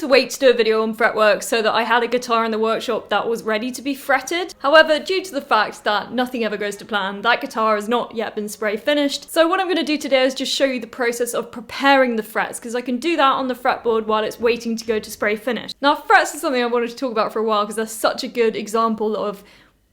to wait to do a video on fretwork so that I had a guitar in the workshop that was ready to be fretted. However, due to the fact that nothing ever goes to plan, that guitar has not yet been spray finished. So what I'm going to do today is just show you the process of preparing the frets, because I can do that on the fretboard while it's waiting to go to spray finish. Now, frets is something I wanted to talk about for a while because they're such a good example of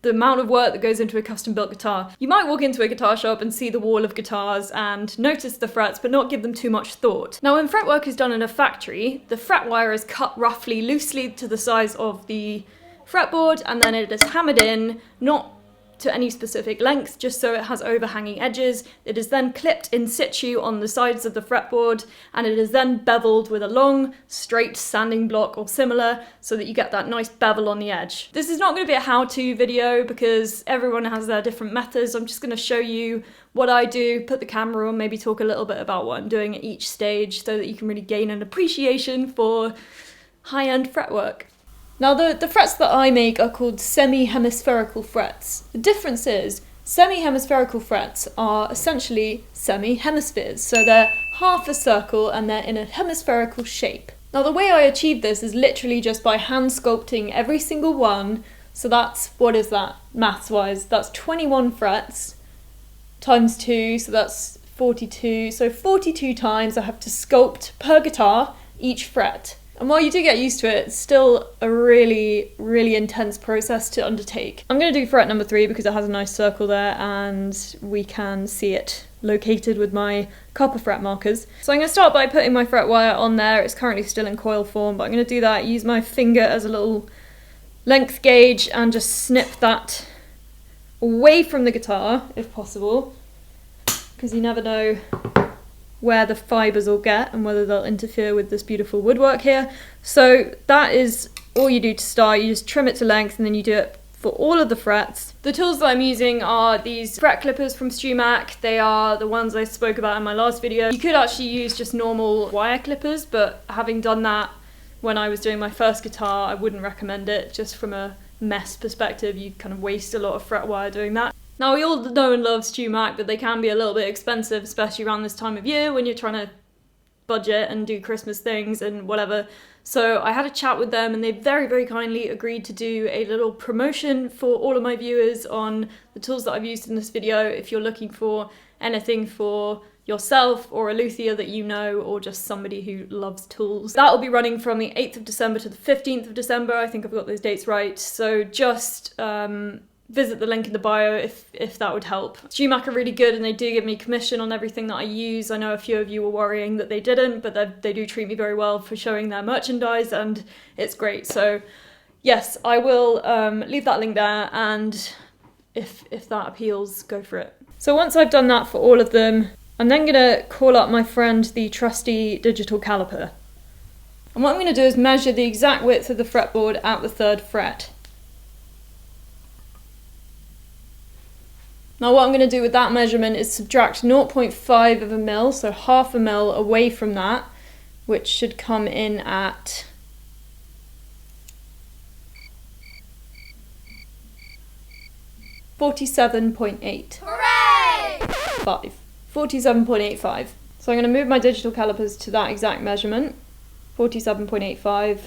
the amount of work that goes into a custom built guitar. You might walk into a guitar shop and see the wall of guitars and notice the frets but not give them too much thought. Now when fretwork is done in a factory, the fret wire is cut roughly loosely to the size of the fretboard and then it is hammered in, not to any specific length, just so it has overhanging edges. It is then clipped in situ on the sides of the fretboard and it is then beveled with a long, straight sanding block or similar so that you get that nice bevel on the edge. This is not going to be a how-to video because everyone has their different methods. I'm just going to show you what I do, put the camera on, maybe talk a little bit about what I'm doing at each stage so that you can really gain an appreciation for high-end fretwork. Now the frets that I make are called semi-hemispherical frets. The difference is semi-hemispherical frets are essentially semi-hemispheres, so they're half a circle and they're in a hemispherical shape. Now the way I achieve this is literally just by hand sculpting every single one, so that's, what is that maths wise, that's 21 frets times 2, so that's 42, so 42 times I have to sculpt per guitar each fret. And while you do get used to it, it's still a really, really intense process to undertake. I'm going to do fret number 3 because it has a nice circle there and we can see it located with my copper fret markers. So I'm going to start by putting my fret wire on there. It's currently still in coil form, but I'm going to do that, use my finger as a little length gauge and just snip that away from the guitar, if possible, because you never know where the fibres will get and whether they'll interfere with this beautiful woodwork here. So that is all you do to start. You just trim it to length and then you do it for all of the frets. The tools that I'm using are these fret clippers from StewMac. They are the ones I spoke about in my last video. You could actually use just normal wire clippers, but having done that when I was doing my first guitar, I wouldn't recommend it. Just from a mess perspective, you kind of waste a lot of fret wire doing that. Now we all know and love StewMac, but they can be a little bit expensive, especially around this time of year when you're trying to budget and do Christmas things and whatever. So I had a chat with them and they very, very kindly agreed to do a little promotion for all of my viewers on the tools that I've used in this video. If you're looking for anything for yourself or a luthier that you know, or just somebody who loves tools. That will be running from the 8th of December to the 15th of December. I think I've got those dates right. So just visit the link in the bio if that would help. StewMac are really good and they do give me commission on everything that I use. I know a few of you were worrying that they didn't, but they do treat me very well for showing their merchandise and it's great. So yes, I will leave that link there and if that appeals, go for it. So once I've done that for all of them, I'm then gonna call up my friend, the trusty digital caliper. And what I'm gonna do is measure the exact width of the fretboard at the 3rd fret. Now what I'm going to do with that measurement is subtract 0.5 of a mil, so half a mil away from that, which should come in at 47.8. Hooray! 47.85. So I'm going to move my digital calipers to that exact measurement, 47.85.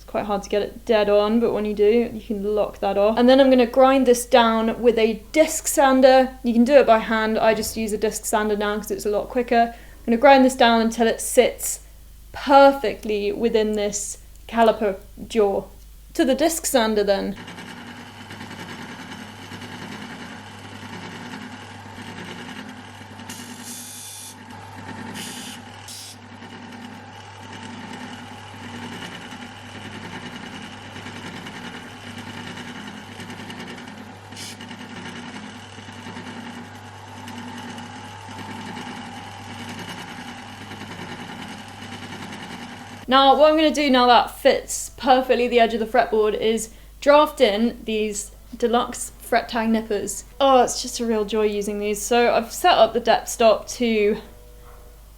Quite hard to get it dead on, but when you do, you can lock that off. And then I'm going to grind this down with a disc sander. You can do it by hand. I just use a disc sander now because it's a lot quicker. I'm going to grind this down until it sits perfectly within this caliper jaw. To the disc sander then. Now what I'm going to do now that fits perfectly the edge of the fretboard is draft in these deluxe fret tag nippers. Oh, it's just a real joy using these. So I've set up the depth stop to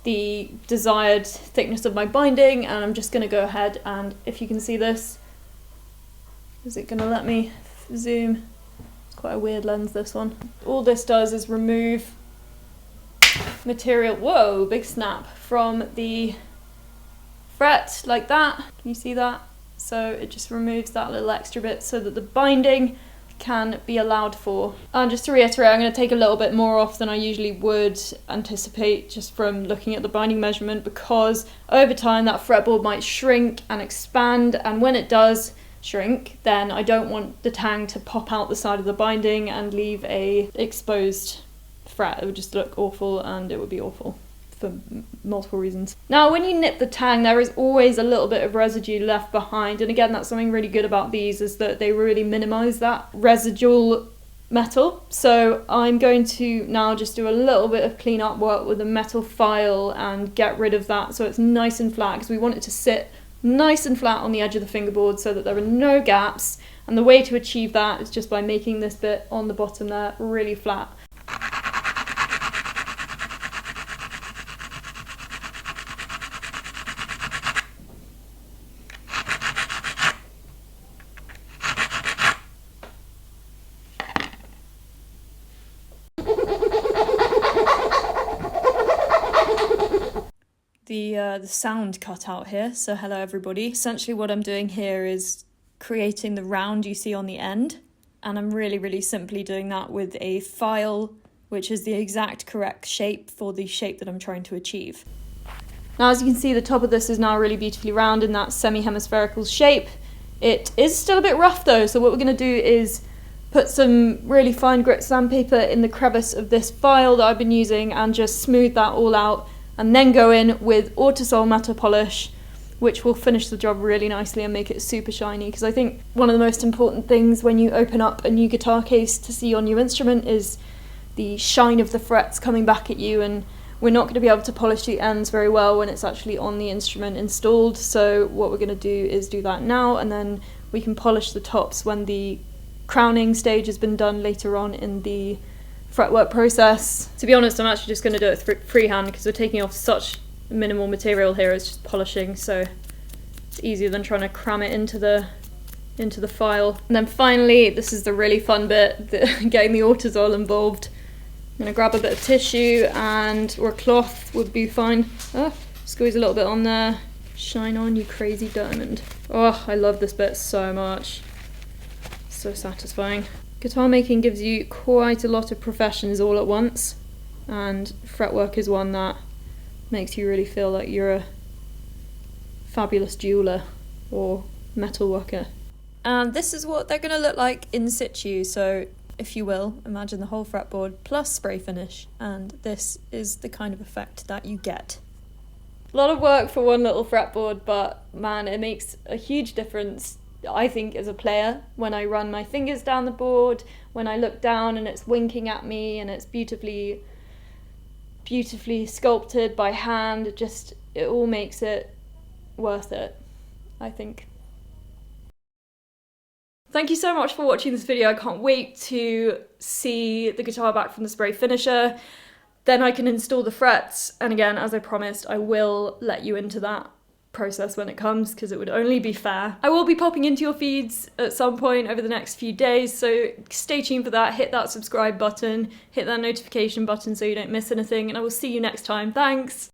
the desired thickness of my binding and I'm just going to go ahead and, if you can see this, is it going to let me zoom? It's quite a weird lens, this one. All this does is remove material, whoa, big snap, from the fret like that. Can you see that? So it just removes that little extra bit so that the binding can be allowed for. And just to reiterate, I'm going to take a little bit more off than I usually would anticipate just from looking at the binding measurement, because over time that fretboard might shrink and expand, and when it does shrink, then I don't want the tang to pop out the side of the binding and leave a exposed fret. It would just look awful, and it would be awful for multiple reasons. Now, when you nip the tang, there is always a little bit of residue left behind, and again, that's something really good about these, is that they really minimize that residual metal. So I'm going to now just do a little bit of cleanup work with a metal file and get rid of that so it's nice and flat, because we want it to sit nice and flat on the edge of the fingerboard so that there are no gaps, and the way to achieve that is just by making this bit on the bottom there really flat. The sound cut out here, so hello everybody. Essentially what I'm doing here is creating the round you see on the end, and I'm really simply doing that with a file which is the exact correct shape for the shape that I'm trying to achieve. Now, as you can see, the top of this is now really beautifully round in that semi-hemispherical shape. It is still a bit rough though, so what we're going to do is put some really fine grit sandpaper in the crevice of this file that I've been using and just smooth that all out, and then go in with Autosol matte polish, which will finish the job really nicely and make it super shiny. Because I think one of the most important things when you open up a new guitar case to see your new instrument is the shine of the frets coming back at you, and we're not going to be able to polish the ends very well when it's actually on the instrument installed. So what we're going to do is do that now, and then we can polish the tops when the crowning stage has been done later on in the fretwork process. To be honest, I'm actually just going to do it freehand because we're taking off such minimal material here. It's just polishing, so it's easier than trying to cram it into the file. And then finally, this is the really fun bit, getting the Autosol involved. I'm going to grab a bit of tissue or a cloth would be fine. Squeeze a little bit on there. Shine on, you crazy diamond. Oh, I love this bit so much. So satisfying. Guitar making gives you quite a lot of professions all at once, and fretwork is one that makes you really feel like you're a fabulous jeweller or metalworker. And this is what they're going to look like in situ, so if you will, imagine the whole fretboard plus spray finish, and this is the kind of effect that you get. A lot of work for one little fretboard, but man, it makes a huge difference, I think, as a player, when I run my fingers down the board, when I look down and it's winking at me and it's beautifully sculpted by hand. It all makes it worth it, I think. Thank you so much for watching this video. I can't wait to see the guitar back from the spray finisher. Then I can install the frets, and again, as I promised, I will let you into that process when it comes, because it would only be fair. I will be popping into your feeds at some point over the next few days, so stay tuned for that. Hit that subscribe button, hit that notification button so you don't miss anything, and I will see you next time. Thanks!